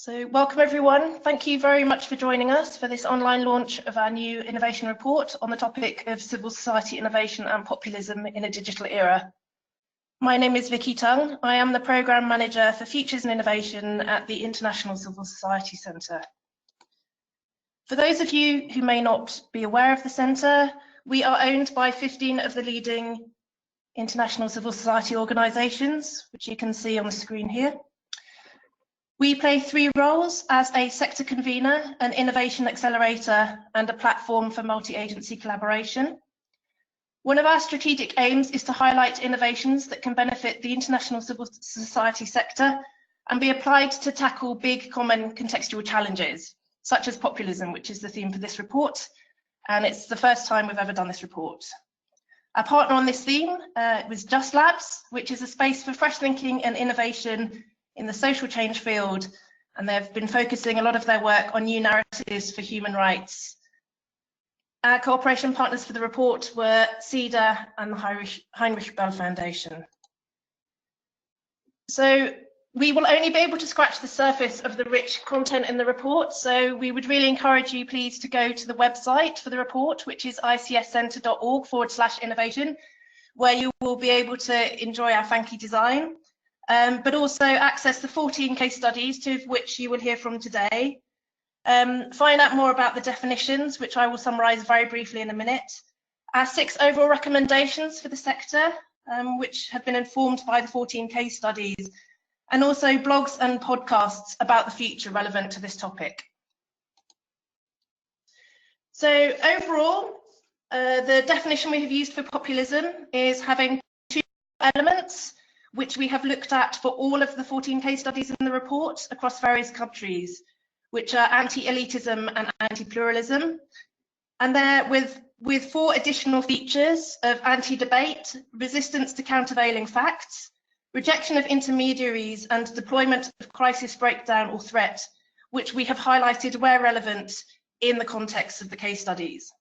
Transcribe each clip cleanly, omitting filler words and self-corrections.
So welcome everyone. Thank you very much for joining us for this online launch of our new innovation report on the topic of civil society innovation and populism in a digital era. My name is Vicky Tung. I am the Programme Manager for Futures and Innovation at the International Civil Society Centre. For those of you who may not be aware of the Centre, we are owned by 15 of the leading international civil society organisations, which you can see on the screen here. We play three roles as a sector convener, an innovation accelerator, and a platform for multi-agency collaboration. One of our strategic aims is to highlight innovations that can benefit the international civil society sector and be applied to tackle big, common contextual challenges, such as populism, which is the theme for this report, and it's the first time we've ever done this report. Our partner on this theme was JustLabs, which is a space for fresh thinking and innovation in the social change field, and they've been focusing a lot of their work on new narratives for human rights. Our cooperation partners for the report were CEDA and the Heinrich Böll Foundation. So we will only be able to scratch the surface of the rich content in the report, so we would really encourage you please to go to the website for the report, which is icscentre.org/innovation, where you will be able to enjoy our funky design. But also access the 14 case studies, two of which you will hear from today. Find out more about the definitions, which I will summarise very briefly in a minute. Our 6 overall recommendations for the sector, which have been informed by the 14 case studies, and also blogs and podcasts about the future relevant to this topic. So overall, the definition we have used for populism is having 2 elements, which we have looked at for all of the 14 case studies in the report across various countries, which are anti-elitism and anti-pluralism. And they're with 4 additional features of anti-debate, resistance to countervailing facts, rejection of intermediaries, and deployment of crisis breakdown or threat, which we have highlighted where relevant in the context of the case studies.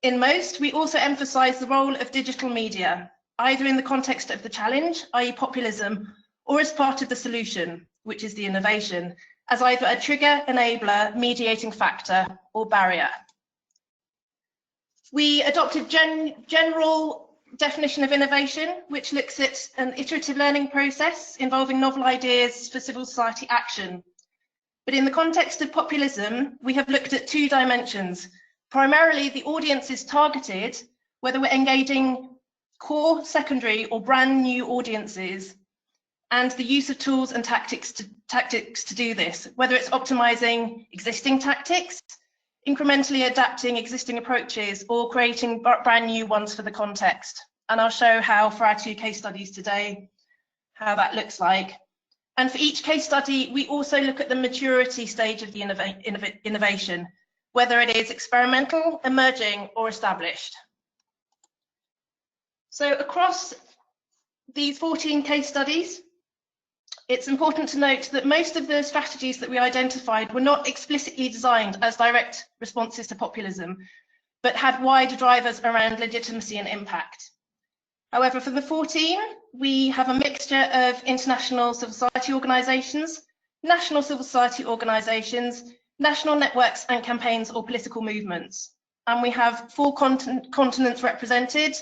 In most, we also emphasize the role of digital media, either in the context of the challenge, i.e. populism, or as part of the solution, which is the innovation, as either a trigger, enabler, mediating factor, or barrier. We adopted general definition of innovation, which looks at an iterative learning process involving novel ideas for civil society action. But in the context of populism, we have looked at 2 dimensions. Primarily, the audience is targeted, whether we're engaging core, secondary, or brand new audiences, and the use of tools and tactics to do this, whether it's optimizing existing tactics, incrementally adapting existing approaches, or creating brand new ones for the context. And I'll show how for our 2 case studies today, how that looks like. And for each case study, we also look at the maturity stage of the innovation, whether it is experimental, emerging, or established. So across these 14 case studies, it's important to note that most of the strategies that we identified were not explicitly designed as direct responses to populism, but had wider drivers around legitimacy and impact. However, for the 14, we have a mixture of international civil society organisations, national civil society organisations, national networks and campaigns or political movements. And we have 4 continents represented,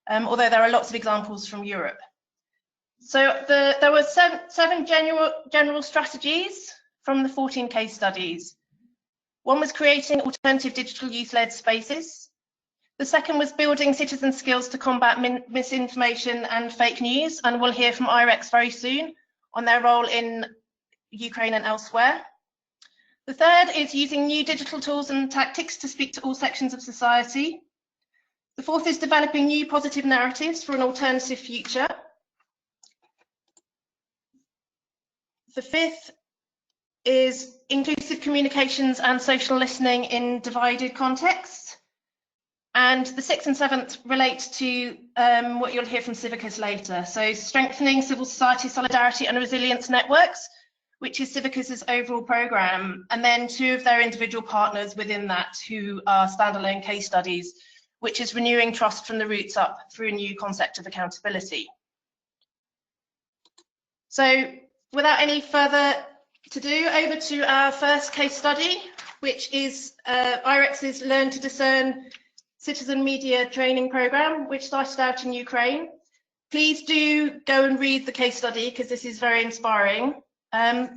although there are lots of examples from Europe. So there were 7 general strategies from the 14 case studies. One was creating alternative digital youth-led spaces. The second was building citizen skills to combat misinformation and fake news, and we'll hear from IREX very soon on their role in Ukraine and elsewhere. The third is using new digital tools and tactics to speak to all sections of society. The fourth is developing new positive narratives for an alternative future. The fifth is inclusive communications and social listening in divided contexts. And the 6th and 7th relate to what you'll hear from Civicus later. So strengthening civil society solidarity and resilience networks, which is Civicus's overall programme, and then 2 of their individual partners within that who are standalone case studies, which is renewing trust from the roots up through a new concept of accountability. So without any further To-do, over to our first case study, which is IREX's Learn to Discern Citizen Media Training Programme, which started out in Ukraine. Please do go and read the case study because this is very inspiring.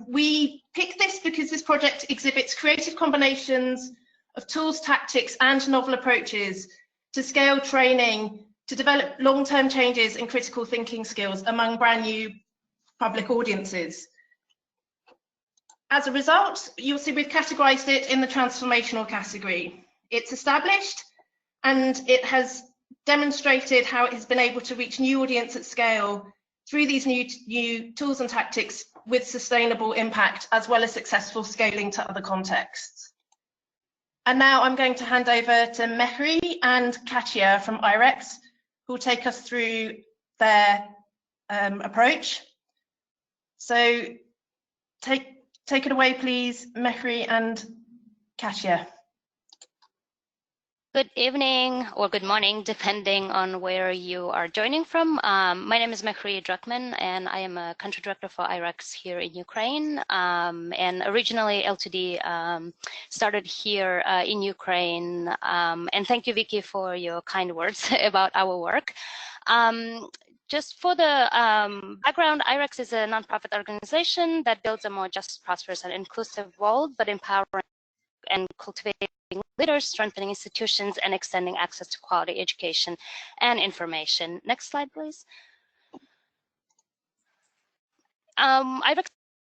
We picked this because this project exhibits creative combinations of tools, tactics, and novel approaches to scale training to develop long-term changes in critical thinking skills among brand new public audiences. As a result, you'll see we've categorized it in the transformational category. It's established and it has demonstrated how it has been able to reach new audience at scale through these new tools and tactics with sustainable impact, as well as successful scaling to other contexts. And now I'm going to hand over to Mehri and Katia from IREX, who will take us through their approach. So take it away, please, Mehri and Katia. Good evening or good morning, depending on where you are joining from. My name is Mehri Druckman, and I am a country director for IREX here in Ukraine. And originally, LTD started here in Ukraine. And thank you, Vicky, for your kind words about our work. Just for the background, IREX is a nonprofit organization that builds a more just, prosperous, and inclusive world, but empowering and cultivating leaders, strengthening institutions, and extending access to quality education and information. Next slide, please. I've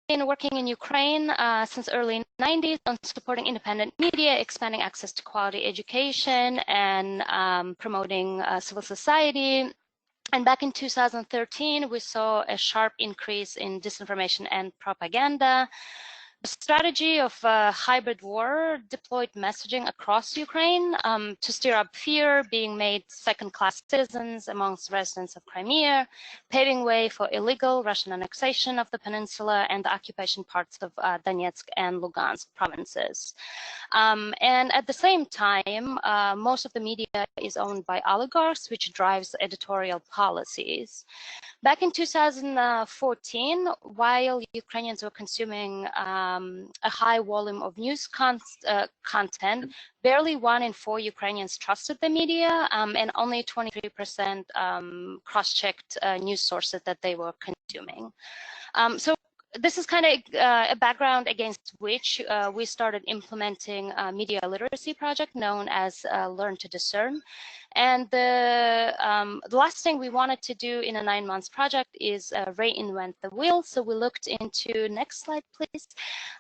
been working in Ukraine since early 90s on supporting independent media, expanding access to quality education, and promoting civil society. And back in 2013, we saw a sharp increase in disinformation and propaganda. The strategy of hybrid war deployed messaging across Ukraine to stir up fear, being made second-class citizens amongst residents of Crimea, paving way for illegal Russian annexation of the peninsula and the occupation parts of Donetsk and Lugansk provinces. And at the same time, most of the media is owned by oligarchs, which drives editorial policies. Back in 2014, while Ukrainians were consuming a high volume of news content, barely 1 in 4 Ukrainians trusted the media, and only 23% cross-checked news sources that they were consuming. So this is kind of a background against which we started implementing a media literacy project known as Learn to Discern. And the last thing we wanted to do in a 9-month project is reinvent the wheel. So we looked into, next slide, please,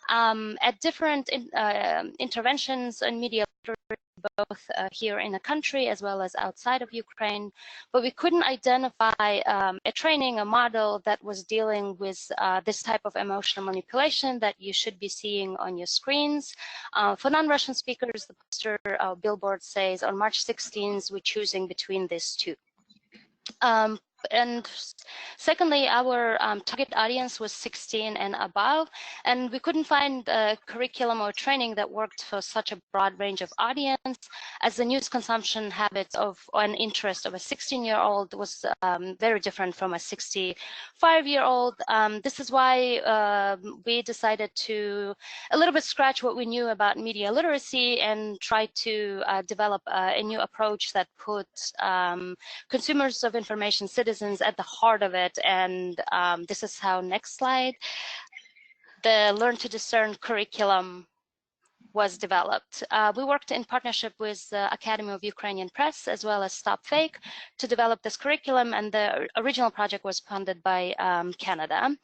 at different interventions in media literacy, both here in the country as well as outside of Ukraine, but we couldn't identify a training, a model that was dealing with this type of emotional manipulation that you should be seeing on your screens. For non-Russian speakers, the poster billboard says, on March 16th, we're choosing between these two. And secondly, our target audience was 16 and above, and we couldn't find a curriculum or training that worked for such a broad range of audience, as the news consumption habits of an interest of a 16-year-old was very different from a 65-year-old. This is why we decided to a little bit scratch what we knew about media literacy and try to develop a new approach that put consumers of information, citizens, at the heart of it. And this is how, next slide, the Learn to Discern curriculum was developed. We worked in partnership with the Academy of Ukrainian Press as well as Stop Fake to develop this curriculum, and the original project was funded by Canada.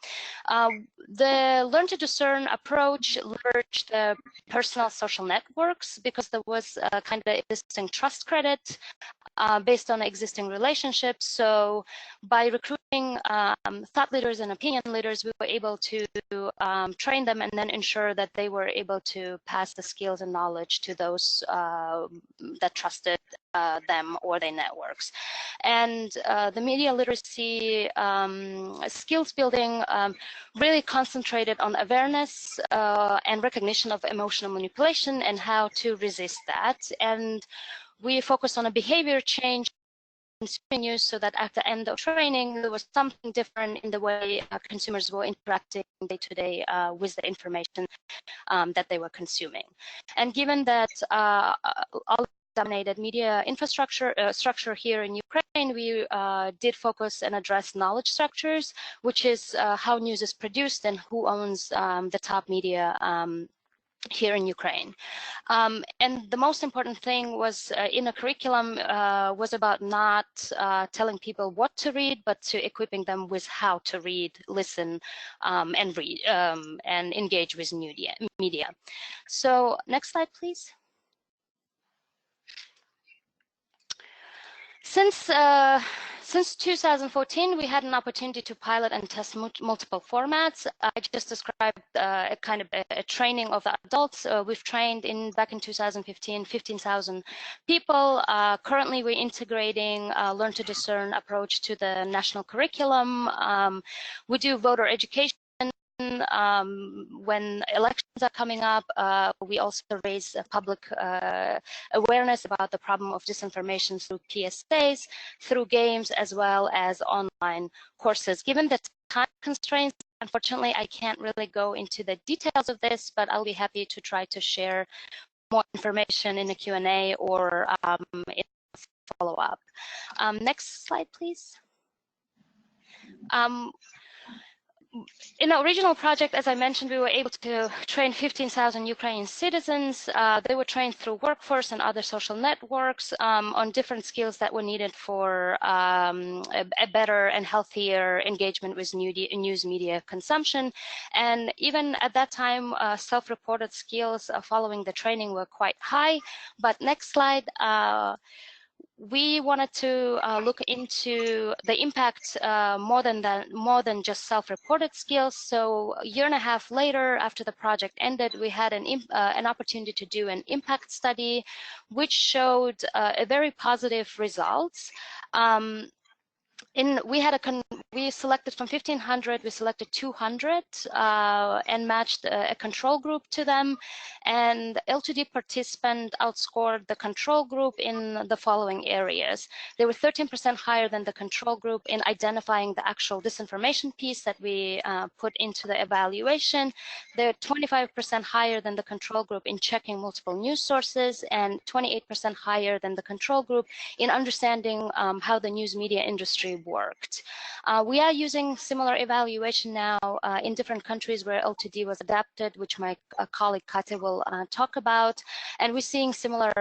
The Learn to Discern approach leveraged the personal social networks because there was kind of existing trust credit based on existing relationships. So by recruiting thought leaders and opinion leaders, we were able to train them and then ensure that they were able to pass the skills and knowledge to those that trusted them or their networks. And the media literacy skills building really concentrated on awareness and recognition of emotional manipulation and how to resist that. And we focused on a behavior change consuming news, so that at the end of training, there was something different in the way consumers were interacting day to day with the information that they were consuming. And given that all dominated media infrastructure structure here in Ukraine, we did focus and address knowledge structures, which is how news is produced and who owns the top media here in Ukraine. And the most important thing was in a curriculum was about not telling people what to read, but to equipping them with how to read, listen, and read and engage with media. So next slide, please. Since 2014, we had an opportunity to pilot and test multiple formats. I just described a kind of a training of the adults. We've trained back in 2015, 15,000 people. Currently, we're integrating learn to discern approach to the national curriculum. We do voter education. When elections are coming up, we also raise public awareness about the problem of disinformation through PSAs, through games, as well as online courses. Given the time constraints, unfortunately, I can't really go into the details of this, but I'll be happy to try to share more information in a Q&A or in follow-up. Next slide, please. In our original project, as I mentioned, we were able to train 15,000 Ukrainian citizens. They were trained through workforce and other social networks on different skills that were needed for a better and healthier engagement with news media consumption. And even at that time, self-reported skills following the training were quite high. But next slide. We wanted to look into the impact more than just self-reported skills. So a year and a half later, after the project ended, we had an opportunity to do an impact study, which showed a very positive results. We selected from 1,500, we selected 200 and matched a control group to them. And L2D participant outscored the control group in the following areas. They were 13% higher than the control group in identifying the actual disinformation piece that we put into the evaluation. They're 25% higher than the control group in checking multiple news sources, and 28% higher than the control group in understanding how the news media industry worked. We are using similar evaluation now in different countries where L2D was adapted, which my colleague Katya will talk about, and we're seeing similar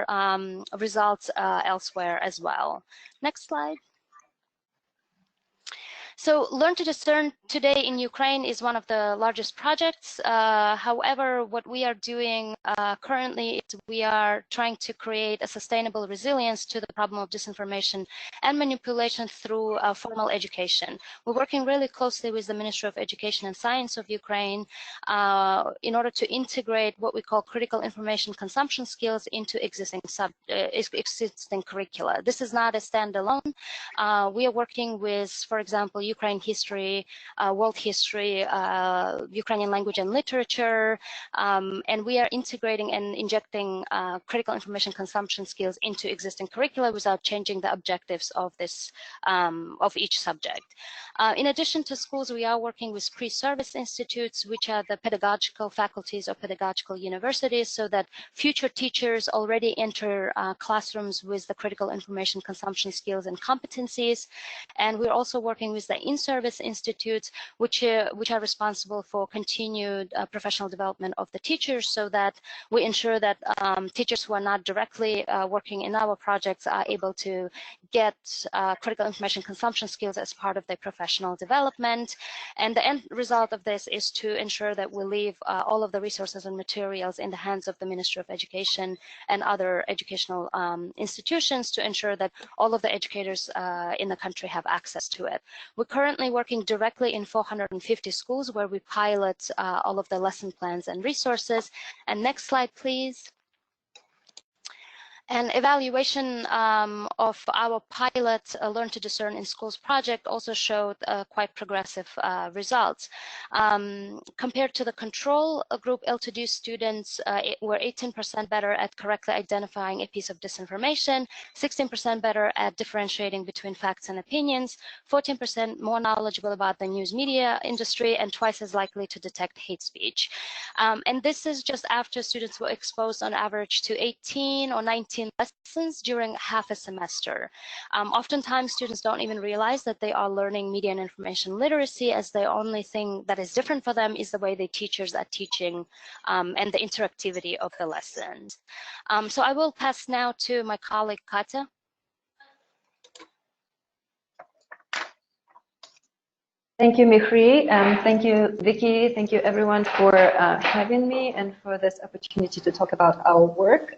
results elsewhere as well. Next slide. So Learn to Discern today in Ukraine is one of the largest projects. However, what we are doing currently is we are trying to create a sustainable resilience to the problem of disinformation and manipulation through formal education. We're working really closely with the Ministry of Education and Science of Ukraine in order to integrate what we call critical information consumption skills into existing curricula. This is not a standalone. We are working with, for example, Ukraine history, world history, Ukrainian language and literature, and we are integrating and injecting critical information consumption skills into existing curricula without changing the objectives of this of each subject. In addition to schools, we are working with pre-service institutes, which are the pedagogical faculties or pedagogical universities, so that future teachers already enter classrooms with the critical information consumption skills and competencies. And we're also working with the in-service institutes, which are responsible for continued professional development of the teachers, so that we ensure that teachers who are not directly working in our projects are able to get critical information consumption skills as part of their professional development. And the end result of this is to ensure that we leave all of the resources and materials in the hands of the Ministry of Education and other educational institutions to ensure that all of the educators in the country have access to it. We're currently working directly in 450 schools where we pilot all of the lesson plans and resources. And next slide, please. An evaluation of our pilot Learn to Discern in Schools project also showed quite progressive results. Compared to the control group, ill-to-do students were 18% better at correctly identifying a piece of disinformation, 16% better at differentiating between facts and opinions, 14% more knowledgeable about the news media industry, and twice as likely to detect hate speech. And this is just after students were exposed on average to 18 or 19 lessons during half a semester. Oftentimes, students don't even realize that they are learning media and information literacy, as the only thing that is different for them is the way the teachers are teaching and the interactivity of the lessons. So I will pass now to my colleague, Katja. Thank you, Mihri. Thank you, Vicky. Thank you, everyone, for having me and for this opportunity to talk about our work.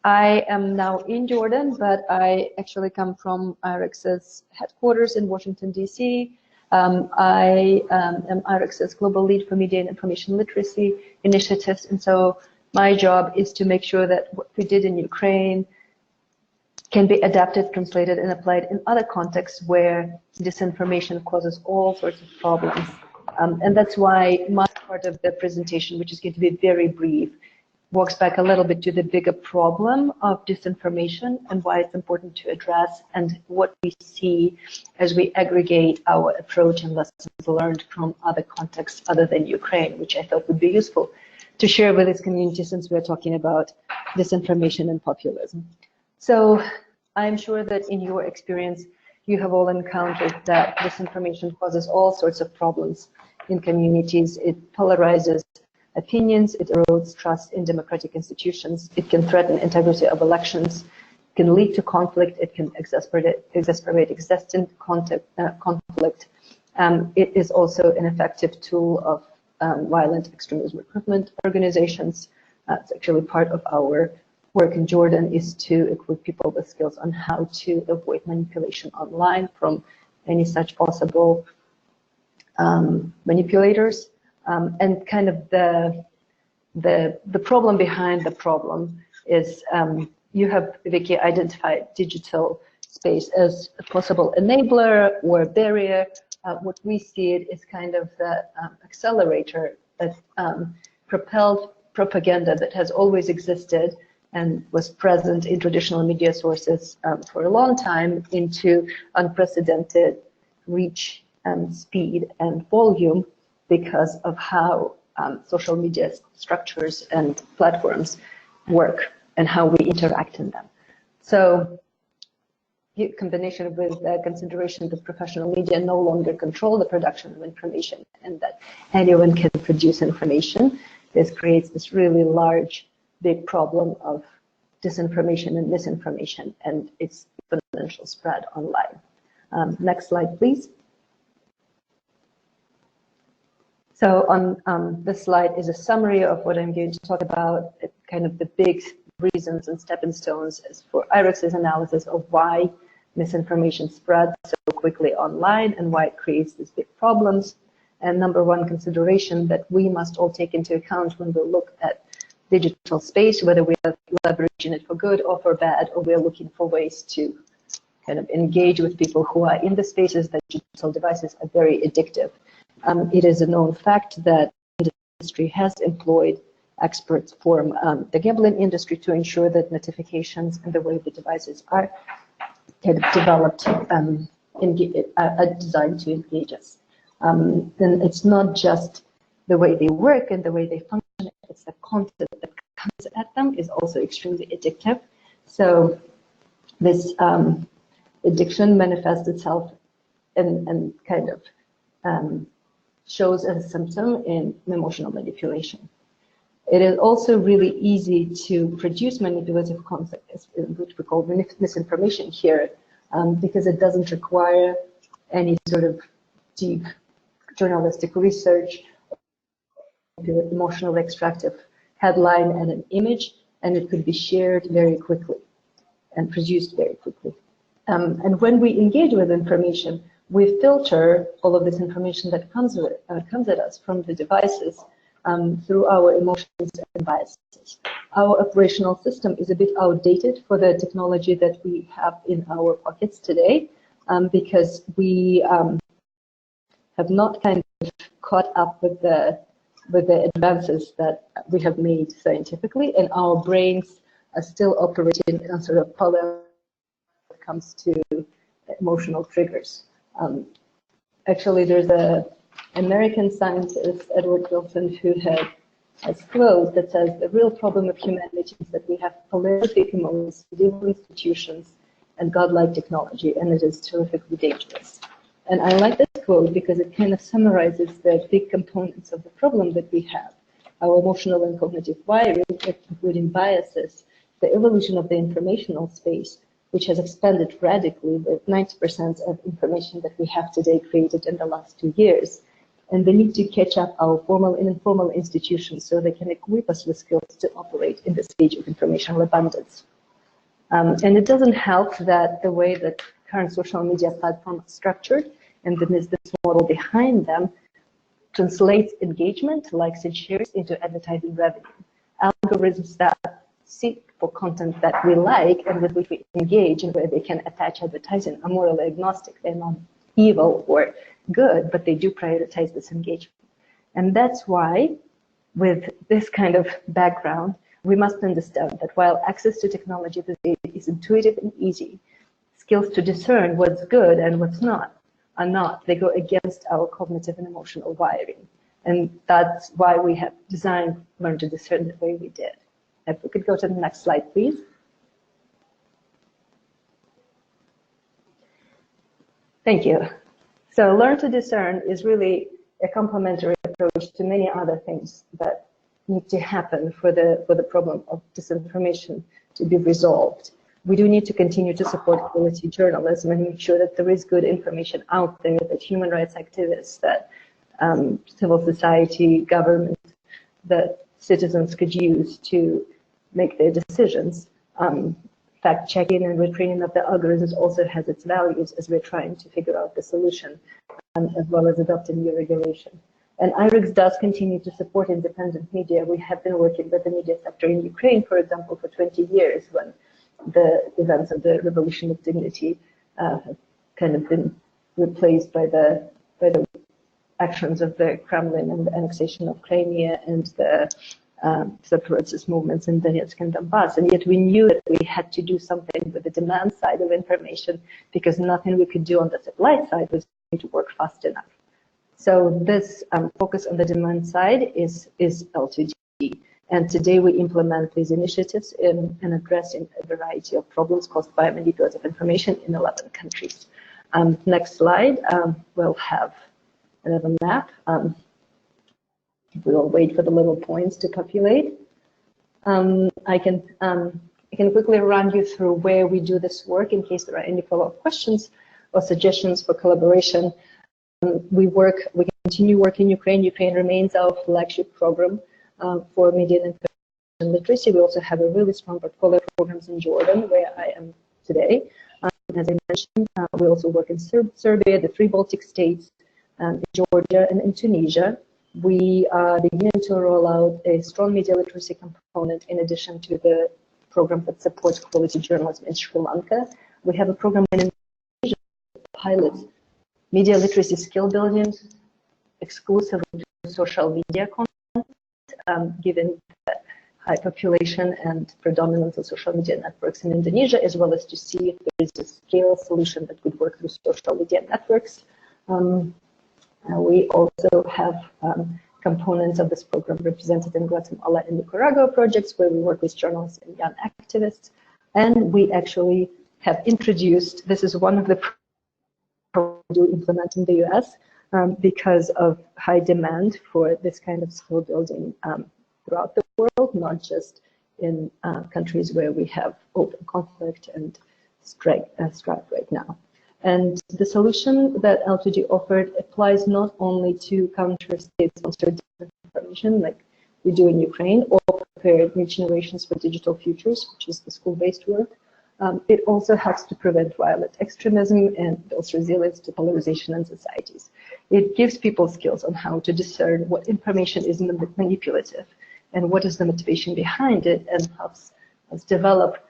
I am now in Jordan, but I actually come from IREX's headquarters in Washington, D.C. I am IREX's global lead for media and information literacy initiatives, and so my job is to make sure that what we did in Ukraine can be adapted, translated, and applied in other contexts where disinformation causes all sorts of problems. And that's why my part of the presentation, which is going to be very brief, walks back a little bit to the bigger problem of disinformation and why it's important to address, and what we see as we aggregate our approach and lessons learned from other contexts other than Ukraine, which I thought would be useful to share with this community since we're talking about disinformation and populism. So I'm sure that in your experience, you have all encountered that disinformation causes all sorts of problems in communities. It polarizes opinions, it erodes trust in democratic institutions, it can threaten integrity of elections, it can lead to conflict, it can exacerbate existing conflict. It is also an effective tool of violent extremism recruitment organizations. It's actually part of our work in Jordan is to equip people with skills on how to avoid manipulation online from any such possible manipulators. And kind of the problem behind the problem is you have, Vicky, identified digital space as a possible enabler or barrier. What we see it is kind of the accelerator that propelled propaganda that has always existed and was present in traditional media sources for a long time into unprecedented reach and speed and volume because of how social media structures and platforms work and how we interact in them. So in combination with the consideration that professional media no longer control the production of information and that anyone can produce information, this creates this really large big problem of disinformation and misinformation and its exponential spread online. Next slide, please. So on this slide is a summary of what I'm going to talk about, kind of the big reasons and stepping stones for IREX's analysis of why misinformation spreads so quickly online and why it creates these big problems. And number one consideration that we must all take into account when we look at digital space, whether we are leveraging it for good or for bad, or we're looking for ways to kind of engage with people who are in the spaces that digital devices are very addictive. It is a known fact that the industry has employed experts from the gambling industry to ensure that notifications and the way the devices are kind of developed are designed to engage us. Then it's not just the way they work and the way they function, it's the content that comes at them is also extremely addictive. So this addiction manifests itself and kind of shows as a symptom in emotional manipulation. It is also really easy to produce manipulative content, which we call misinformation here, because it doesn't require any sort of deep journalistic research, emotionally extractive headline and an image, and it could be shared very quickly and produced very quickly. And when we engage with information, we filter all of this information that comes at us from the devices through our emotions and biases. Our operational system is a bit outdated for the technology that we have in our pockets today, because we have not kind of caught up with the advances that we have made scientifically, and our brains are still operating in a sort of polar when it comes to emotional triggers. Actually, there's an American scientist, Edward Wilson, who has quote that says, the real problem of humanity is that we have prolific emotions, civil institutions, and godlike technology, and it is terrifically dangerous. And I like this quote because it kind of summarizes the big components of the problem that we have. Our emotional and cognitive wiring, including biases, the evolution of the informational space, which has expanded radically with 90% of information that we have today created in the last 2 years, and the need to catch up our formal and informal institutions so they can equip us with skills to operate in this age of informational abundance. And it doesn't help that the way that current social media platforms are structured and the business model behind them translates engagement, likes and shares into advertising revenue. Algorithms that seek for content that we like and with which we engage and where they can attach advertising are morally agnostic. They're not evil or good, but they do prioritize this engagement. And that's why, with this kind of background, we must understand that while access to technology is intuitive and easy, skills to discern what's good and what's not are not. They go against our cognitive and emotional wiring. And that's why we have designed Learn to Discern the way we did. If we could go to the next slide, please. Thank you. So Learn to Discern is really a complementary approach to many other things that need to happen for the problem of disinformation to be resolved. We do need to continue to support quality journalism and make sure that there is good information out there, that human rights activists, that civil society, government, that citizens could use to make their decisions. Fact-checking and retraining of the algorithms also has its values as we're trying to figure out the solution, as well as adopting new regulation. And IREX does continue to support independent media. We have been working with the media sector in Ukraine, for example, for 20 years when the events of the Revolution of Dignity have kind of been replaced by the actions of the Kremlin and the annexation of Crimea and the separatist movements in Donetsk and Donbass. And yet we knew that we had to do something with the demand side of information because nothing we could do on the supply side was going to work fast enough. So this focus on the demand side is L2D. And today we implement these initiatives in addressing a variety of problems caused by manipulative information in 11 countries. Next slide, we'll have another map. We'll wait for the little points to populate. I can quickly run you through where we do this work in case there are any follow-up questions or suggestions for collaboration. We continue working in Ukraine. Ukraine remains our flagship program for media and information literacy. We also have a really strong portfolio of programs in Jordan, where I am today. As I mentioned, we also work in Serbia, the 3 Baltic states, in Georgia, and in Tunisia. We are beginning to roll out a strong media literacy component in addition to the program that supports quality journalism in Sri Lanka. We have a program in Indonesia that pilots media literacy skill building exclusively to social media content. Given the high population and predominance of social media networks in Indonesia, as well as to see if there is a scale solution that could work through social media networks. We also have components of this program represented in Guatemala and Nicaragua projects where we work with journalists and young activists. And we actually have introduced, this is one of the programs we do implement in the US, because of high demand for this kind of skill building throughout the world, not just in countries where we have open conflict and strife right now. And the solution that L2G offered applies not only to counter state-sponsored disinformation like we do in Ukraine, or prepare new generations for digital futures, which is the school-based work, it also helps to prevent violent extremism and builds resilience to polarization in societies. It gives people skills on how to discern what information is manipulative and what is the motivation behind it, and helps us develop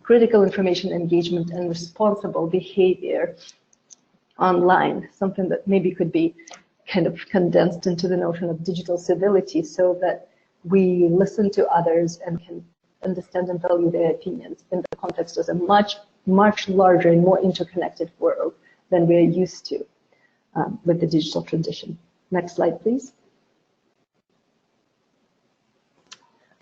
critical information engagement and responsible behavior online, something that maybe could be kind of condensed into the notion of digital civility, so that we listen to others and can understand and value their opinions in the context of a much, much larger and more interconnected world than we're used to with the digital transition. Next slide, please.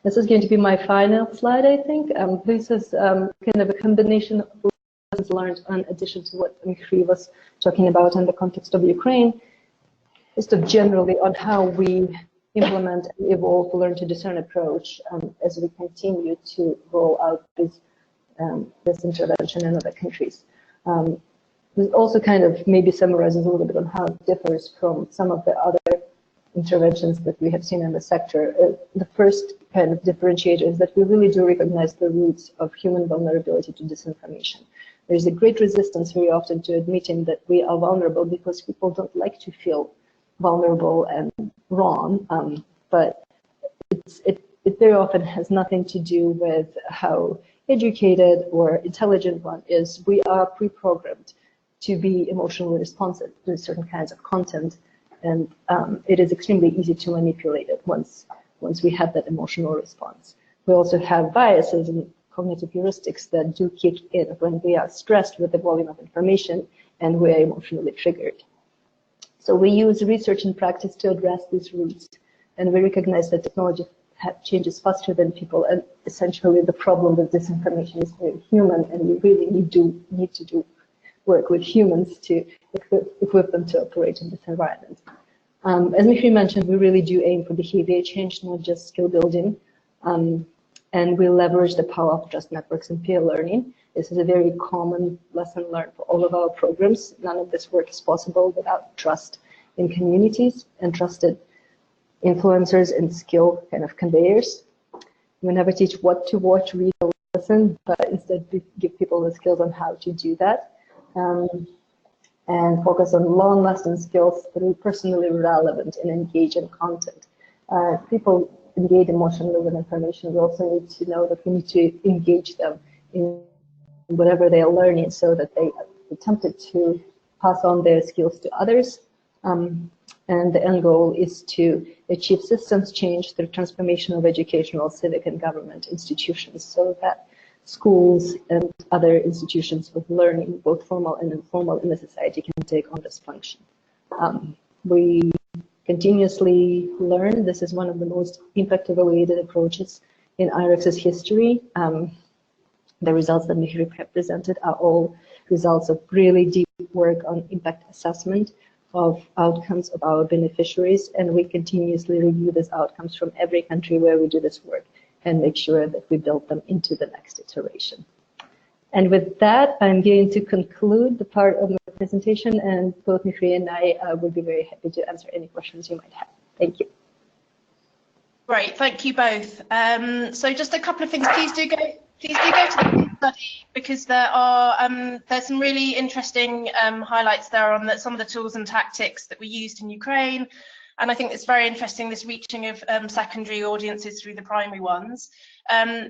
This is going to be my final slide, I think. This is kind of a combination of lessons learned in addition to what Mikhri was talking about in the context of Ukraine, just generally on how we implement and evolve the learn to discern approach as we continue to roll out this intervention in other countries. This also kind of maybe summarizes a little bit on how it differs from some of the other interventions that we have seen in the sector. The first kind of differentiator is that we really do recognize the roots of human vulnerability to disinformation. There's a great resistance very often to admitting that we are vulnerable because people don't like to feel vulnerable and wrong, but it very often has nothing to do with how educated or intelligent one is. We are pre-programmed to be emotionally responsive to certain kinds of content, and it is extremely easy to manipulate it once we have that emotional response. We also have biases and cognitive heuristics that do kick in when we are stressed with the volume of information and we are emotionally triggered. So we use research and practice to address these roots, and we recognize that technology changes faster than people, and essentially the problem with disinformation is very human, and we really need to do work with humans to equip them to operate in this environment. As Mikhri mentioned, we really do aim for behavior change, not just skill building, and we leverage the power of trust networks and peer learning. This is a very common lesson learned for all of our programs. None of this work is possible without trust in communities and trusted influencers and skill kind of conveyors. We never teach what to watch, read, or listen, but instead we give people the skills on how to do that, and focus on long-lasting skills through personally relevant and engaging content. People engage emotionally with information. We also need to know that we need to engage them in whatever they are learning, so that they are tempted to pass on their skills to others. And the end goal is to achieve systems change through transformation of educational, civic, and government institutions, so that schools and other institutions of learning, both formal and informal in the society, can take on this function. We continuously learn. This is one of the most impact-evaluated approaches in IREX's history. The results that Mikhri presented are all results of really deep work on impact assessment of outcomes of our beneficiaries, and we continuously review these outcomes from every country where we do this work and make sure that we build them into the next iteration. And with that, I'm going to conclude the part of my presentation, and both Mikhri and I will be very happy to answer any questions you might have. Thank you. Great, thank you both. So just a couple of things. Please do go to the case study, because there's some really interesting highlights there on some of the tools and tactics that we used in Ukraine. And I think it's very interesting, this reaching of secondary audiences through the primary ones.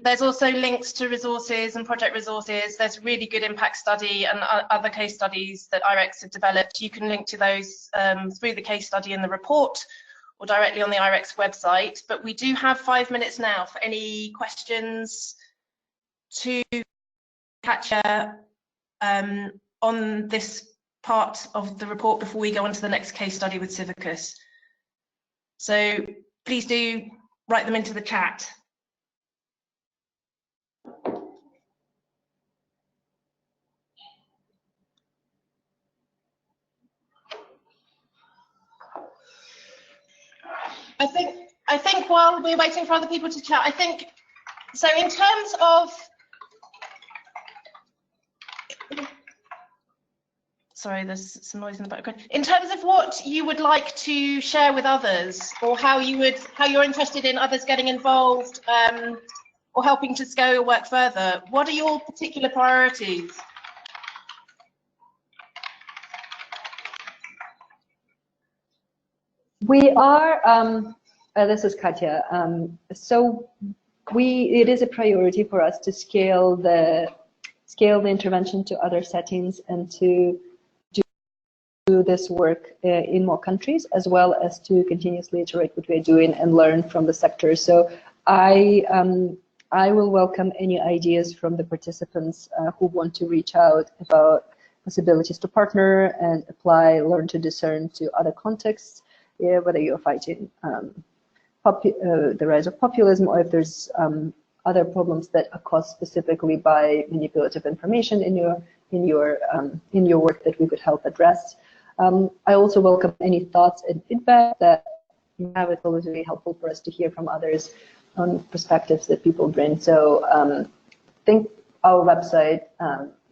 There's also links to resources and project resources. There's a really good impact study and other case studies that IREX have developed. You can link to those through the case study in the report or directly on the IREX website. But we do have 5 minutes now for any questions to catch on this part of the report before we go on to the next case study with Civicus. So please do write them into the chat. I think while we're waiting for other people to chat, I think, so in terms of, sorry, there's some noise in the background. In terms of what you would like to share with others, or how you're interested in others getting involved or helping to scale your work further, what are your particular priorities? We are, this is Katya. It is a priority for us to scale the intervention to other settings and to do this work in more countries, as well as to continuously iterate what we're doing and learn from the sector. So I will welcome any ideas from the participants who want to reach out about possibilities to partner and apply Learn to Discern to other contexts, whether you're fighting the rise of populism, or if there's other problems that are caused specifically by manipulative information in your work that we could help address. I also welcome any thoughts and feedback that you have. It's always really helpful for us to hear from others on perspectives that people bring. So I think our website,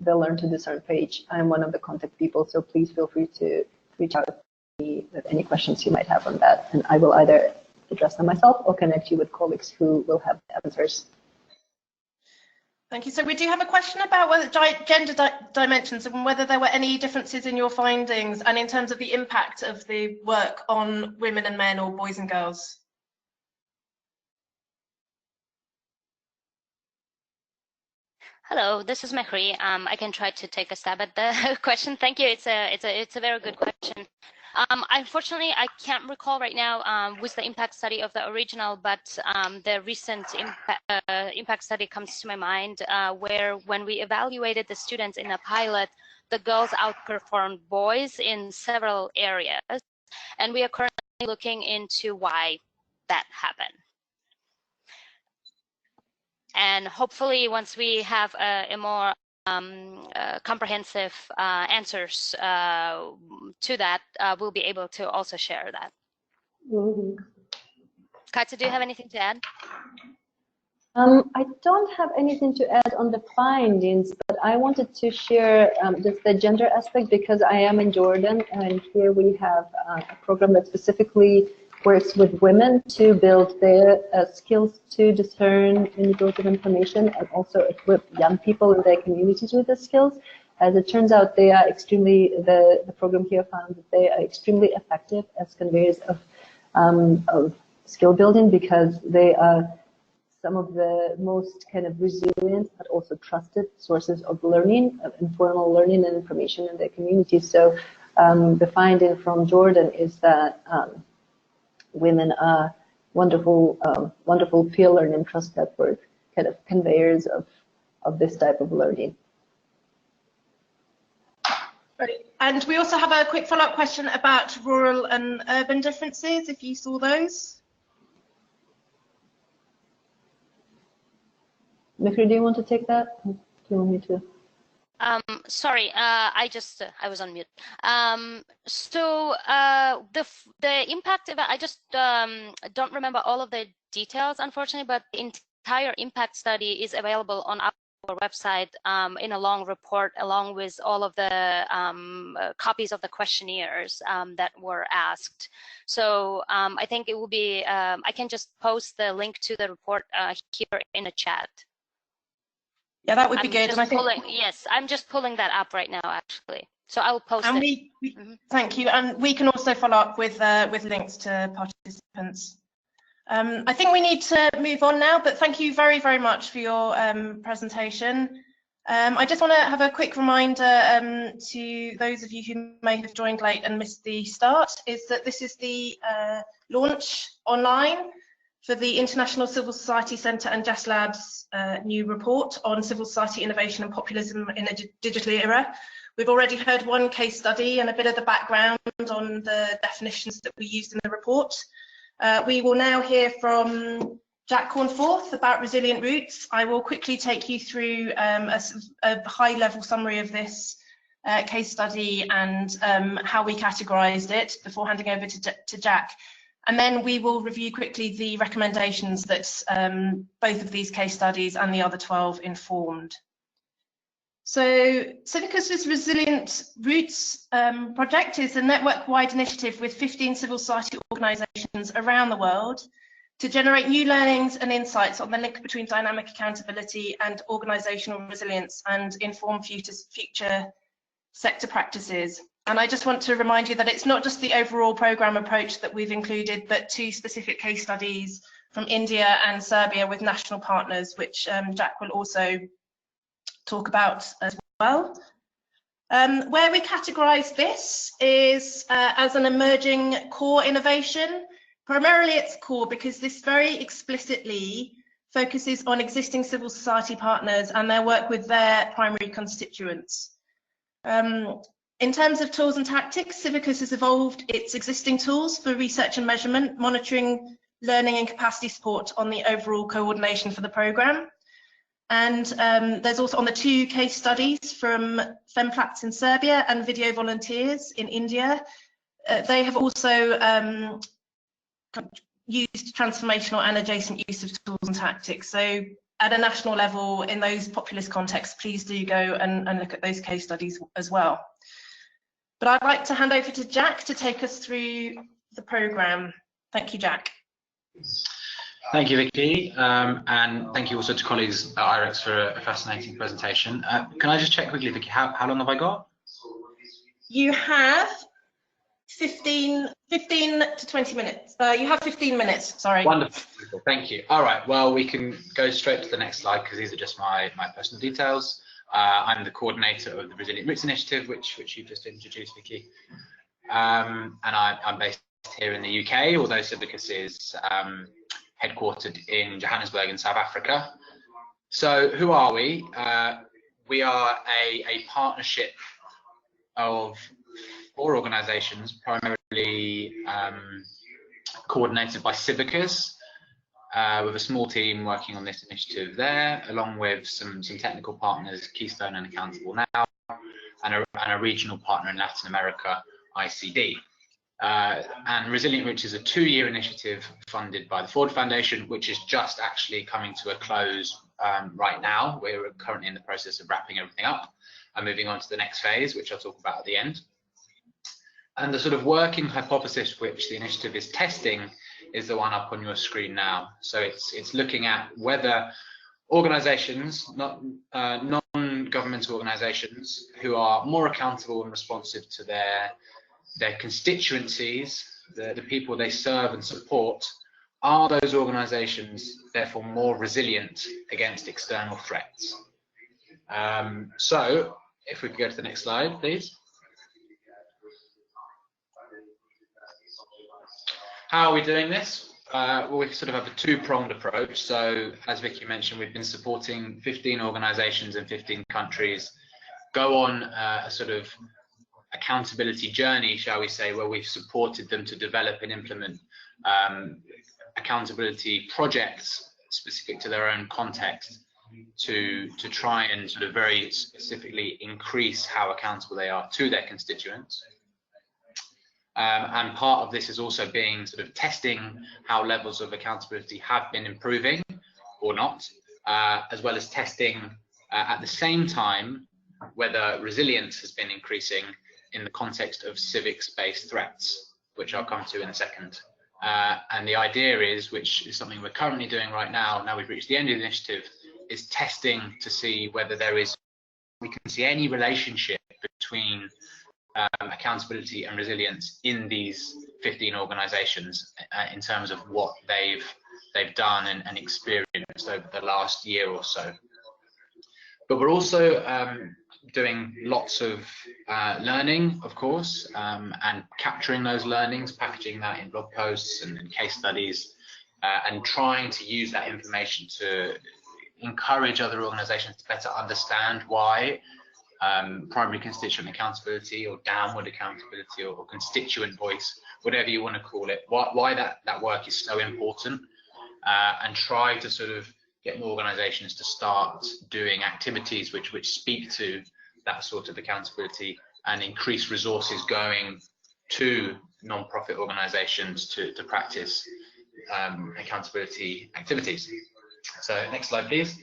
the Learn to Discern page, I'm one of the contact people, so please feel free to reach out to me with any questions you might have on that, and I will either address them myself or connect you with colleagues who will have answers. Thank you. So we do have a question about whether gender dimensions and whether there were any differences in your findings and in terms of the impact of the work on women and men or boys and girls. Hello, this is Mehri. I can try to take a stab at the question. Thank you. It's a very good question. Unfortunately, I can't recall right now with the impact study of the original, but the recent impact study comes to my mind, where when we evaluated the students in a pilot, the girls outperformed boys in several areas, and we are currently looking into why that happened. And hopefully, once we have a more comprehensive answers to that, we'll be able to also share that. Katya, do you have anything to add? I don't have anything to add on the findings, but I wanted to share just the gender aspect, because I am in Jordan, and here we have a program that specifically works with women to build their skills to discern manipulative information, and also equip young people in their communities with the skills. As it turns out, they are extremely, the program here found that they are extremely effective as conveyors of skill building, because they are some of the most kind of resilient but also trusted sources of learning, of informal learning and information in their communities. So the finding from Jordan is that women are wonderful, wonderful peer learning trust network kind of conveyors of this type of learning. Right. And we also have a quick follow-up question about rural and urban differences, if you saw those. Mehri, do you want to take that? Do you want me to? Sorry, I was on mute. So the impact of it, I just don't remember all of the details, unfortunately, but the entire impact study is available on our website in a long report, along with all of the copies of the questionnaires that were asked. So I think it will be, I can just post the link to the report here in the chat. Yeah, that would be good. And I think, yes, I'm just pulling that up right now, actually. So I will post it. And thank you. And we can also follow up with links to participants. I think we need to move on now, but thank you very, very much for your presentation. I just want to have a quick reminder to those of you who may have joined late and missed the start, is that this is the launch online for the International Civil Society Centre and JustLabs new report on civil society innovation and populism in a digital era. We've already heard one case study and a bit of the background on the definitions that we used in the report. We will now hear from Jack Cornforth about resilient roots. I will quickly take you through a high-level summary of this case study and how we categorised it before handing over to Jack. And then we will review quickly the recommendations that both of these case studies and the other 12 informed. So Civicus's Resilient Roots project is a network-wide initiative with 15 civil society organisations around the world to generate new learnings and insights on the link between dynamic accountability and organisational resilience and inform future sector practices. And I just want to remind you that it's not just the overall programme approach that we've included, but 2 specific case studies from India and Serbia with national partners, which Jack will also talk about as well. Where we categorise this is as an emerging core innovation. Primarily it's core because this very explicitly focuses on existing civil society partners and their work with their primary constituents. In terms of tools and tactics, Civicus has evolved its existing tools for research and measurement, monitoring, learning and capacity support on the overall coordination for the programme. And there's also on the 2 case studies from FemPlats in Serbia and Video Volunteers in India. They have also used transformational and adjacent use of tools and tactics. So at a national level, in those populist contexts, please do go and look at those case studies as well. But I'd like to hand over to Jack to take us through the programme. Thank you, Jack. Thank you, Vicky, and thank you also to colleagues at IREX for a fascinating presentation. Can I just check quickly, Vicky, how long have I got? You have 15 to 20 minutes. You have 15 minutes, sorry. Wonderful, thank you. All right, well, we can go straight to the next slide because these are just my personal details. I'm the coordinator of the Resilient Roots Initiative, which you just introduced, Vicky. And I'm based here in the UK, although Civicus is headquartered in Johannesburg in South Africa. So who are we? We are a partnership of 4 organisations, primarily coordinated by Civicus, with a small team working on this initiative there, along with some technical partners, Keystone and Accountable Now, and a regional partner in Latin America, ICD. And Resilient Roots is a 2-year initiative funded by the Ford Foundation, which is just actually coming to a close right now. We're currently in the process of wrapping everything up and moving on to the next phase, which I'll talk about at the end. And the sort of working hypothesis which the initiative is testing is the one up on your screen now. So it's looking at whether organizations, non-governmental organizations, who are more accountable and responsive to their constituencies, the people they serve and support, are those organizations therefore more resilient against external threats? So if we could go to the next slide, please. How are we doing this? Well, we sort of have a 2-pronged approach. So as Vicky mentioned, we've been supporting 15 organizations in 15 countries go on a sort of accountability journey, shall we say, where we've supported them to develop and implement accountability projects specific to their own context to try and sort of very specifically increase how accountable they are to their constituents. And part of this is also being sort of testing how levels of accountability have been improving or not, as well as testing at the same time whether resilience has been increasing in the context of civics-based threats, which I'll come to in a second. And the idea is, which is something we're currently doing right now we've reached the end of the initiative, is testing to see whether we can see any relationship between accountability and resilience in these 15 organizations in terms of what they've done and experienced over the last year or so. But we're also doing lots of learning, of course, and capturing those learnings, packaging that in blog posts and case studies, and trying to use that information to encourage other organizations to better understand why primary constituent accountability or downward accountability or constituent voice, whatever you want to call it, why that work is so important, and try to sort of get more organizations to start doing activities which speak to that sort of accountability and increase resources going to non-profit organizations to practice accountability activities. So next slide, please.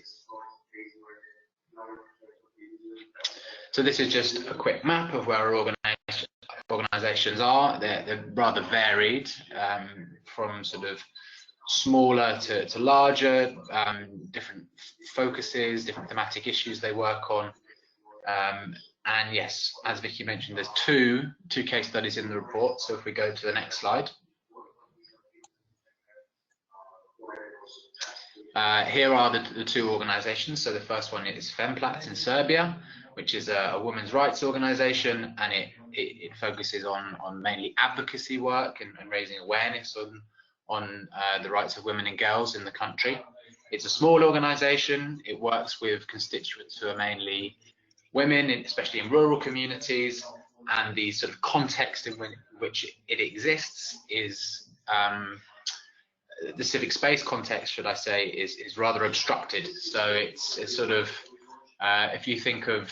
So this is just a quick map of where our organizations are. They're rather varied, from sort of smaller to larger, different focuses, different thematic issues they work on. And yes, as Vicky mentioned, there's two case studies in the report. So if we go to the next slide. Here are the two organizations. So the first one is Femplat in Serbia, which is a women's rights organization, and it focuses on mainly advocacy work and raising awareness on the rights of women and girls in the country. It's a small organization. It works with constituents who are mainly women, especially in rural communities, and the sort of context in which it exists is the civic space context, should I say, is rather obstructed. So it's sort of, if you think of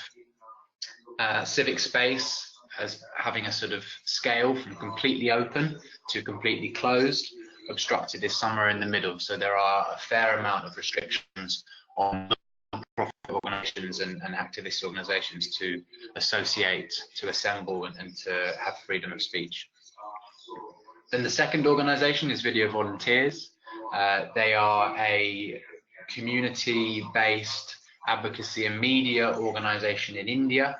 civic space as having a sort of scale from completely open to completely closed, obstructed is somewhere in the middle. So there are a fair amount of restrictions on non-profit organizations and activist organizations to associate, to assemble, and to have freedom of speech. Then the second organization is Video Volunteers. They are a community-based advocacy and media organization in India.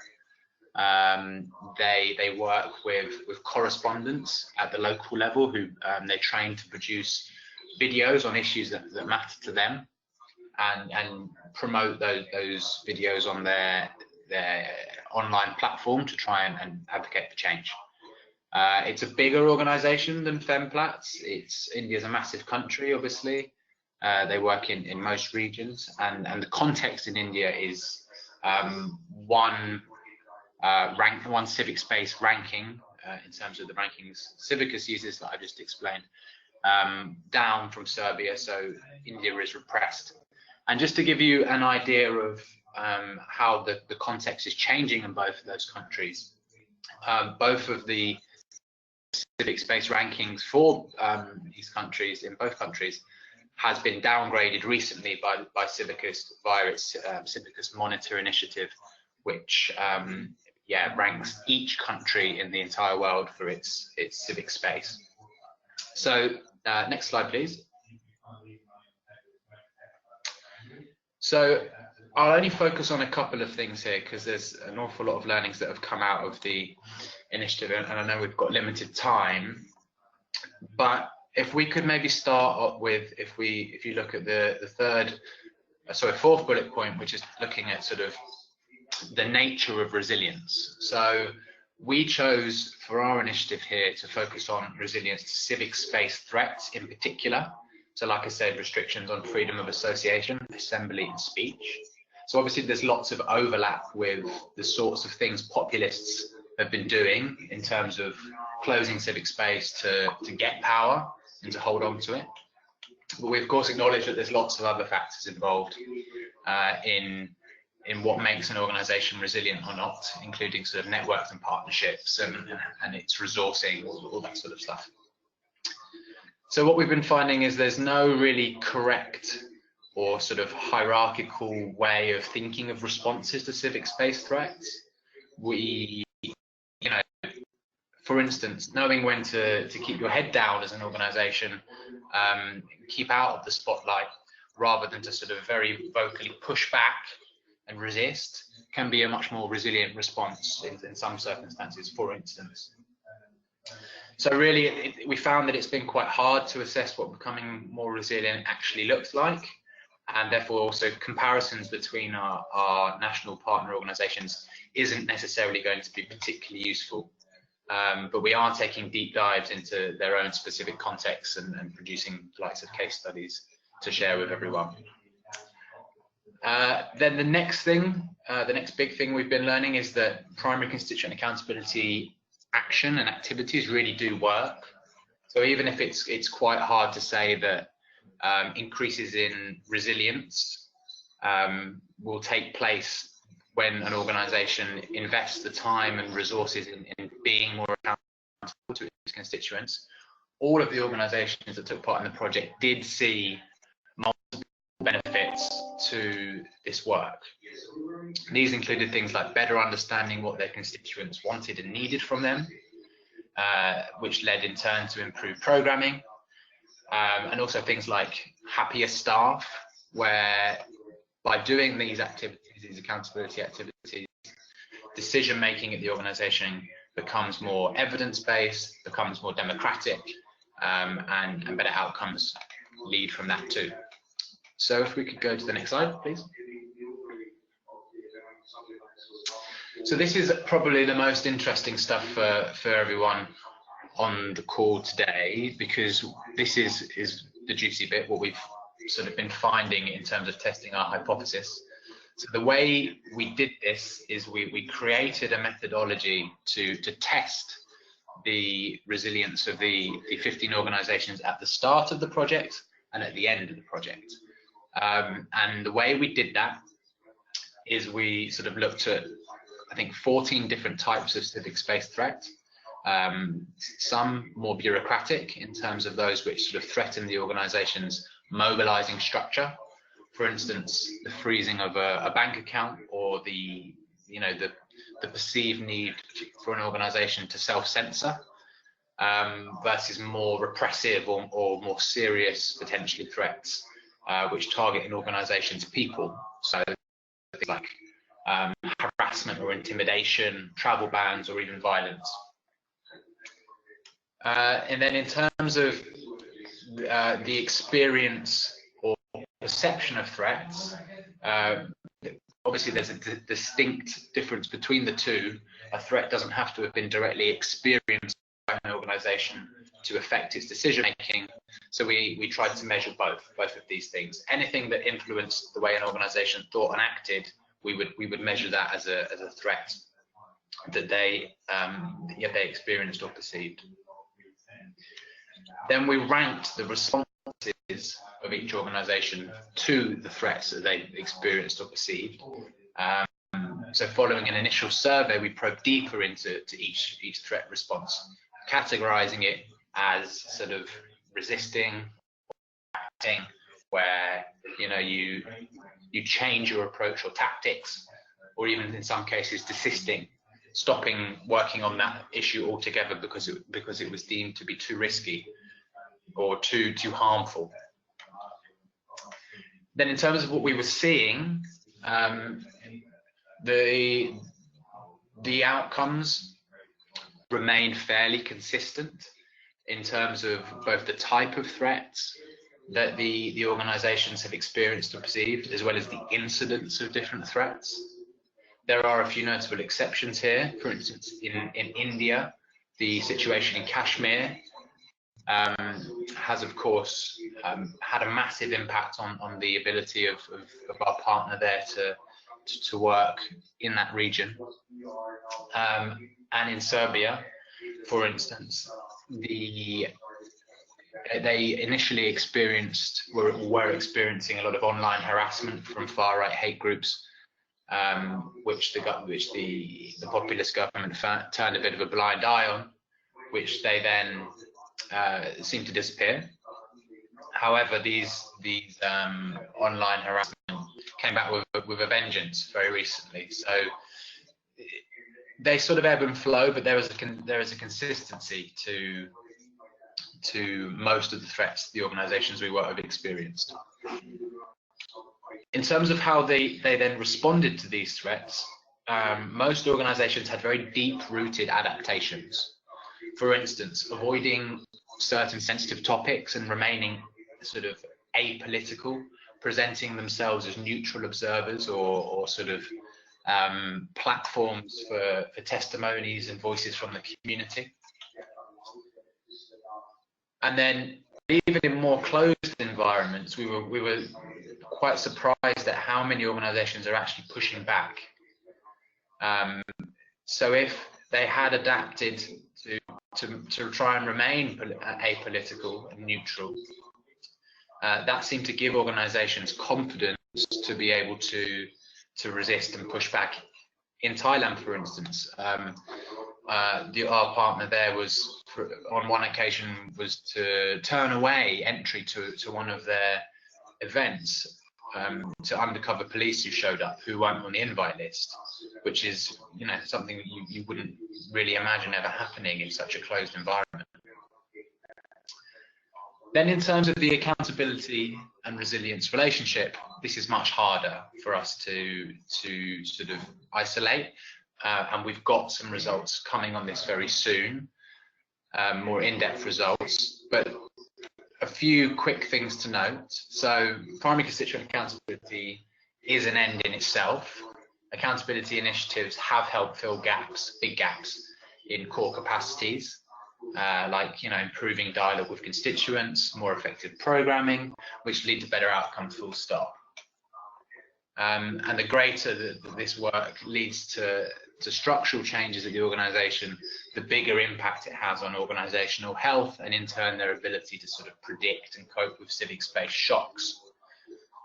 They work with correspondents at the local level who they train to produce videos on issues that matter to them, and promote those videos on their online platform to try and advocate for change. It's a bigger organization than Femplat. India's a massive country, obviously. They work in most regions, and the context in India is one civic space ranking in terms of the rankings Civicus uses that I just explained, down from Serbia. So India is repressed. And just to give you an idea of how the context is changing in both of those countries, both of the civic space rankings for these countries, in both countries, has been downgraded recently by Civicus via its Civicus Monitor initiative, which ranks each country in the entire world for its civic space. So next slide, please. So I'll only focus on a couple of things here because there's an awful lot of learnings that have come out of the initiative, and I know we've got limited time. But if we could maybe start up with, if you look at the fourth bullet point, which is looking at sort of the nature of resilience. So we chose for our initiative here to focus on resilience to civic space threats in particular. So like I said, restrictions on freedom of association, assembly, and speech. So obviously there's lots of overlap with the sorts of things populists have been doing in terms of closing civic space to get power and to hold on to it. But we of course acknowledge that there's lots of other factors involved in what makes an organization resilient or not, including sort of networks and partnerships and its resourcing, all that sort of stuff. So what we've been finding is there's no really correct or sort of hierarchical way of thinking of responses to civic space threats. We, for instance, knowing when to keep your head down as an organization, keep out of the spotlight, rather than to sort of very vocally push back and resist, can be a much more resilient response in some circumstances, for instance. So really, we found that it's been quite hard to assess what becoming more resilient actually looks like, and therefore also comparisons between our national partner organizations isn't necessarily going to be particularly useful. But we are taking deep dives into their own specific contexts and producing lots of case studies to share with everyone. Then the next big thing we've been learning is that primary constituent accountability action and activities really do work. So even if it's quite hard to say that increases in resilience will take place when an organization invests the time and resources in being more accountable to its constituents, all of the organizations that took part in the project did see multiple benefits to this work. These included things like better understanding what their constituents wanted and needed from them, which led in turn to improved programming, and also things like happier staff, where by doing these activities, these accountability activities, decision making at the organization becomes more evidence-based, becomes more democratic, and better outcomes lead from that too. So if we could go to the next slide, please. So this is probably the most interesting stuff for everyone on the call today, because this is the juicy bit, what we've sort of been finding in terms of testing our hypothesis. So the way we did this is we created a methodology to test the resilience of the 15 organizations at the start of the project and at the end of the project. And the way we did that is we sort of looked at, I think, 14 different types of civic space threats. Some more bureaucratic in terms of those which sort of threaten the organization's mobilizing structure. For instance, the freezing of a bank account, or the perceived need for an organization to self-censor, versus more repressive or more serious potentially threats which target an organization's people. So things like harassment or intimidation, travel bans, or even violence. And then in terms of the experience or perception of threats, obviously there's a distinct difference between the two. A threat doesn't have to have been directly experienced by an organization to affect its decision making. So we tried to measure both of these things. Anything that influenced the way an organization thought and acted, we would measure that as a threat that they experienced or perceived. Then we ranked the responses of each organization to the threats that they experienced or perceived. So following an initial survey, we probed deeper into each threat response, categorizing it as sort of resisting, acting, where you change your approach or tactics, or even in some cases desisting, stopping working on that issue altogether because it was deemed to be too risky or too harmful. Then in terms of what we were seeing, the outcomes remained fairly consistent in terms of both the type of threats that the organizations have experienced or perceived, as well as the incidence of different threats. There are a few notable exceptions here. For instance, in India, the situation in Kashmir has, of course, had a massive impact on the ability of our partner there to work in that region. And in Serbia, for instance, they initially were experiencing a lot of online harassment from far-right hate groups, which the populist government turned a bit of a blind eye on, which they then seemed to disappear. However, these online harassment came back with a vengeance very recently. So they sort of ebb and flow, but there is a consistency to most of the threats the organizations we work with experienced. In terms of how they then responded to these threats, most organizations had very deep-rooted adaptations. For instance, avoiding certain sensitive topics and remaining sort of apolitical, presenting themselves as neutral observers or sort of platforms for testimonies and voices from the community. And then even in more closed environments, we were quite surprised at how many organizations are actually pushing back. So if they had adapted to try and remain apolitical and neutral, that seemed to give organizations confidence to be able to resist and push back. In Thailand, for instance, our partner there was, on one occasion, was to turn away entry to one of their events to undercover police who showed up, who weren't on the invite list, which is, something that you wouldn't really imagine ever happening in such a closed environment. Then in terms of the accountability and resilience relationship, this is much harder for us to sort of isolate, and we've got some results coming on this very soon, more in-depth results, but a few quick things to note. So primary constituent accountability is an end in itself. Accountability initiatives have helped fill gaps, big gaps in core capacities, like improving dialogue with constituents, more effective programming, which lead to better outcomes, full stop. And the greater that this work leads to structural changes at the organisation, the bigger impact it has on organisational health and in turn their ability to sort of predict and cope with civic space shocks.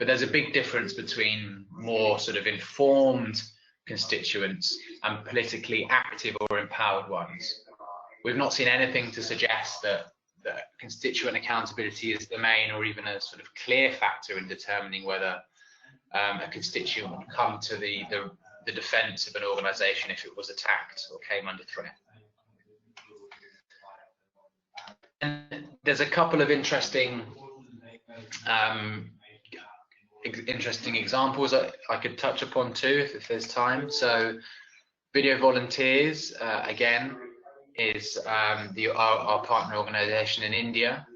But there's a big difference between more sort of informed constituents and politically active or empowered ones. We've not seen anything to suggest that constituent accountability is the main or even a sort of clear factor in determining whether a constituent would come to the defence of an organisation if it was attacked or came under threat. And there's a couple of interesting examples I could touch upon too if there's time. So Video Volunteers, again, is our partner organisation in India.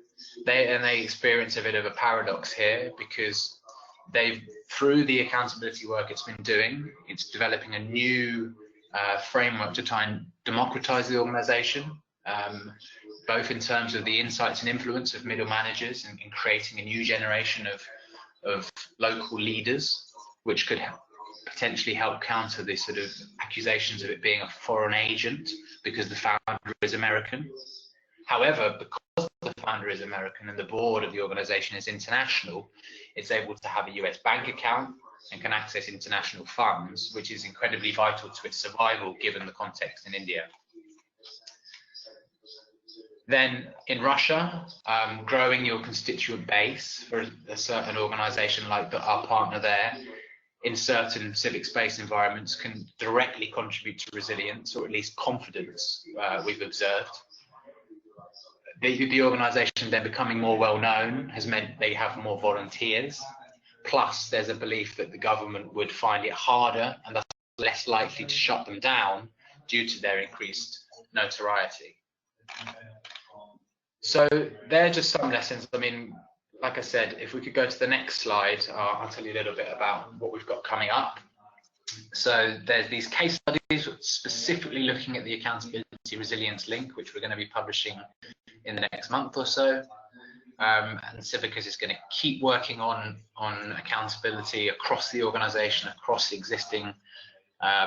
They experience a bit of a paradox here because through the accountability work it's been doing, it's developing a new framework to try and democratise the organisation, both in terms of the insights and influence of middle managers and creating a new generation of local leaders, which could potentially help counter the sort of accusations of it being a foreign agent because the founder is American. However, because the founder is American and the board of the organization is international, it's able to have a US bank account and can access international funds, which is incredibly vital to its survival given the context in India. Then in Russia, growing your constituent base for a certain organization like our partner there in certain civic space environments can directly contribute to resilience, or at least confidence, we've observed. The organisation then becoming more well known has meant they have more volunteers. Plus, there's a belief that the government would find it harder and thus less likely to shut them down due to their increased notoriety. So they're just some lessons. I mean, like I said, if we could go to the next slide, I'll tell you a little bit about what we've got coming up. So there's these case studies specifically looking at the accountability resilience link, which we're going to be publishing in the next month or so. And Civicus is going to keep working on accountability across the organisation, across the existing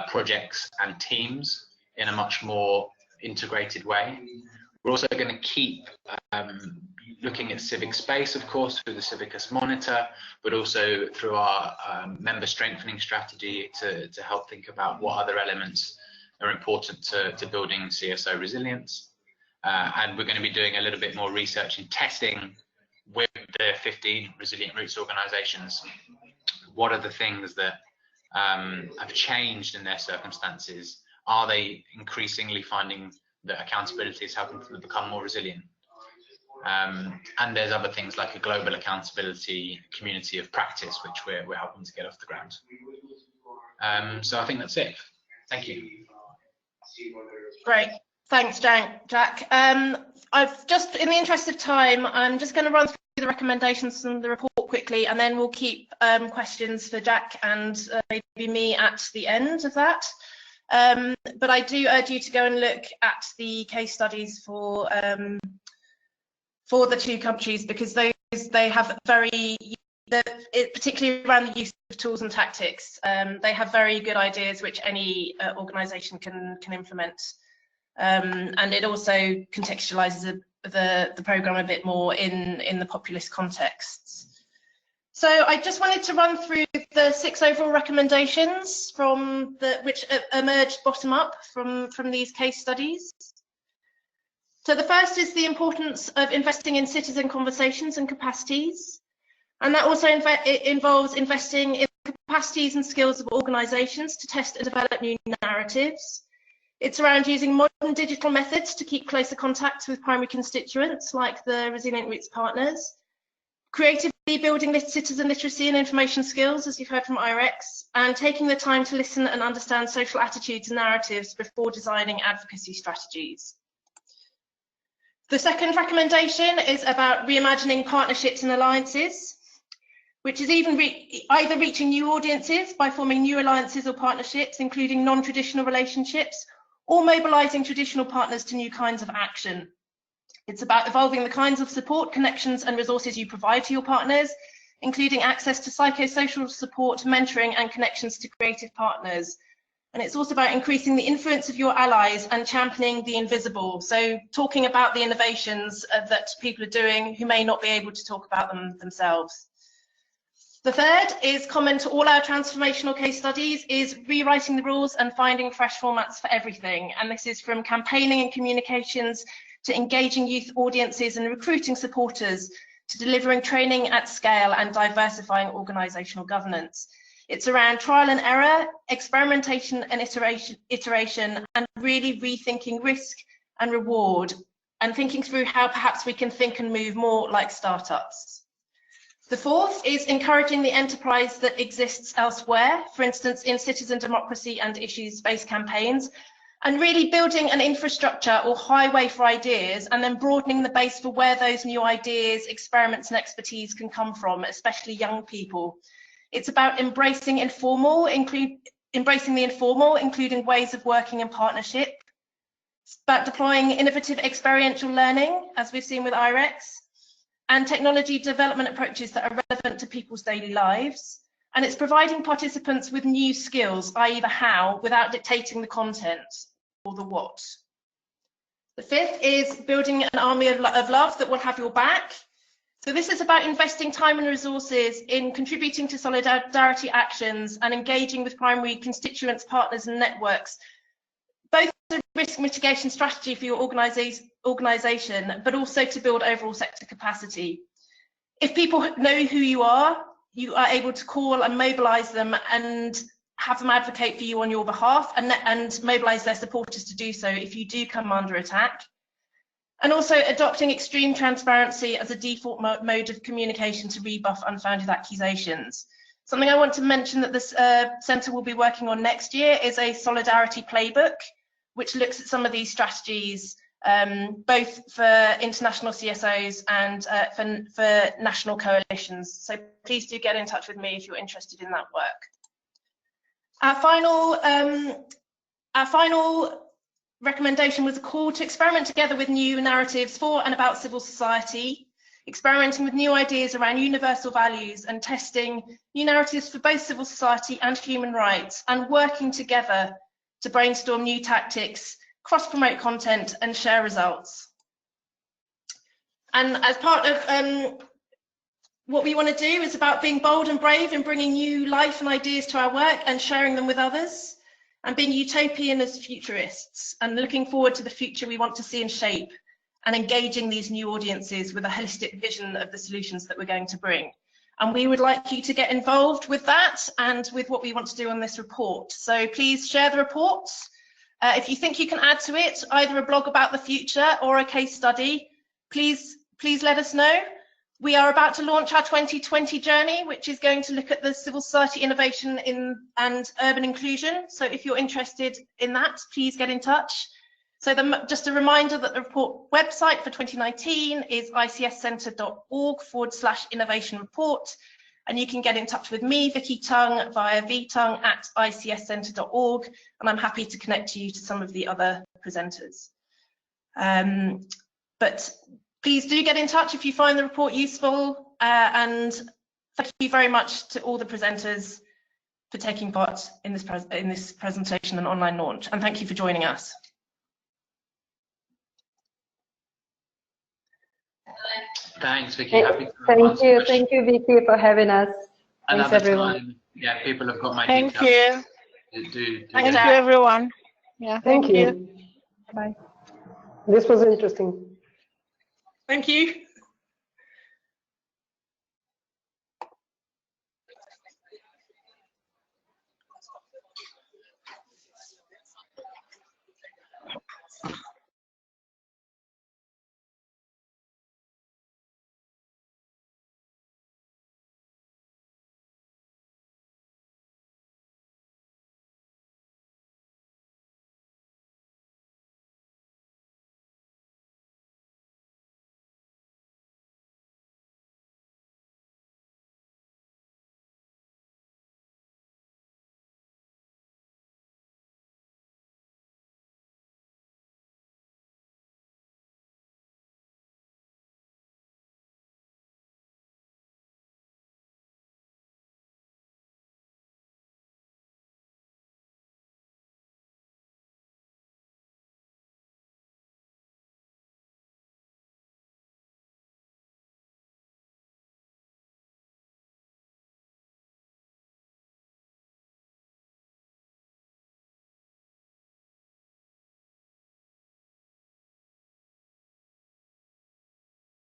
projects and teams in a much more integrated way. We're also going to keep looking at civic space, of course, through the Civicus Monitor, but also through our member strengthening strategy to help think about what other elements are important to building CSO resilience. And we're going to be doing a little bit more research and testing with the 15 Resilient Roots organisations. What are the things that have changed in their circumstances? Are they increasingly finding that accountability is helping them become more resilient? And there's other things like a global accountability community of practice, which we're helping to get off the ground. So I think that's it. Thank you. Great. Thanks, Jack. I've just, in the interest of time, I'm just going to run through the recommendations from the report quickly, and then we'll keep questions for Jack and maybe me at the end of that. But I do urge you to go and look at the case studies for the two countries, because they have particularly around the use of tools and tactics, they have very good ideas which any organisation can implement. And it also contextualises the programme a bit more in the populist contexts. So I just wanted to run through the 6 overall recommendations which emerged bottom up from these case studies. So the first is the importance of investing in citizen conversations and capacities. And that also involves investing in the capacities and skills of organisations to test and develop new narratives. It's around using modern digital methods to keep closer contacts with primary constituents like the Resilient Roots partners, creatively building citizen literacy and information skills, as you've heard from IREX, and taking the time to listen and understand social attitudes and narratives before designing advocacy strategies. The second recommendation is about reimagining partnerships and alliances, which is either reaching new audiences by forming new alliances or partnerships, including non-traditional relationships, or mobilizing traditional partners to new kinds of action. It's about evolving the kinds of support, connections, and resources you provide to your partners, including access to psychosocial support, mentoring, and connections to creative partners. And it's also about increasing the influence of your allies and championing the invisible. So talking about the innovations that people are doing who may not be able to talk about them themselves. The third is common to all our transformational case studies is rewriting the rules and finding fresh formats for everything. And this is from campaigning and communications to engaging youth audiences and recruiting supporters to delivering training at scale and diversifying organisational governance. It's around trial and error, experimentation and iteration, and really rethinking risk and reward and thinking through how perhaps we can think and move more like startups. The fourth is encouraging the enterprise that exists elsewhere, for instance, in citizen democracy and issues-based campaigns, and really building an infrastructure or highway for ideas and then broadening the base for where those new ideas, experiments and expertise can come from, especially young people. It's about embracing the informal, including ways of working in partnership. It's about deploying innovative experiential learning, as we've seen with IREX, and technology development approaches that are relevant to people's daily lives. And it's providing participants with new skills, i.e. the how, without dictating the content or the what. The fifth is building an army of love that will have your back. So this is about investing time and resources in contributing to solidarity actions and engaging with primary constituents, partners and networks, both as a risk mitigation strategy for your organisation, but also to build overall sector capacity. If people know who you are able to call and mobilise them and have them advocate for you on your behalf and mobilise their supporters to do so if you do come under attack. And also adopting extreme transparency as a default mode of communication to rebuff unfounded accusations. Something I want to mention that this centre will be working on next year is a solidarity playbook, which looks at some of these strategies, both for international CSOs and for national coalitions. So please do get in touch with me if you're interested in that work. Our final recommendation was a call to experiment together with new narratives for and about civil society, experimenting with new ideas around universal values and testing new narratives for both civil society and human rights, and working together to brainstorm new tactics, cross-promote content and share results. And as part of what we want to do is about being bold and brave in bringing new life and ideas to our work and sharing them with others, and being utopian as futurists and looking forward to the future we want to see and shape, and engaging these new audiences with a holistic vision of the solutions that we're going to bring. And we would like you to get involved with that and with what we want to do on this report. So please share the report. If you think you can add to it, either a blog about the future or a case study, please let us know. We are about to launch our 2020 journey, which is going to look at the civil society innovation and urban inclusion. So if you're interested in that, please get in touch. So just a reminder that the report website for 2019 is icscentre.org/innovation report. And you can get in touch with me, Vicky Tung, via vtung@icscentre.org. And I'm happy to connect you to some of the other presenters. But please do get in touch if you find the report useful, and thank you very much to all the presenters for taking part in this presentation and online launch, and thank you for joining us. Thanks, Vicky. Thank you, Vicky, for having us. Thanks, everyone. Time, yeah, people have got my Thank details. you. Thank you, everyone. Yeah, Thank you. Bye. This was interesting. Thank you.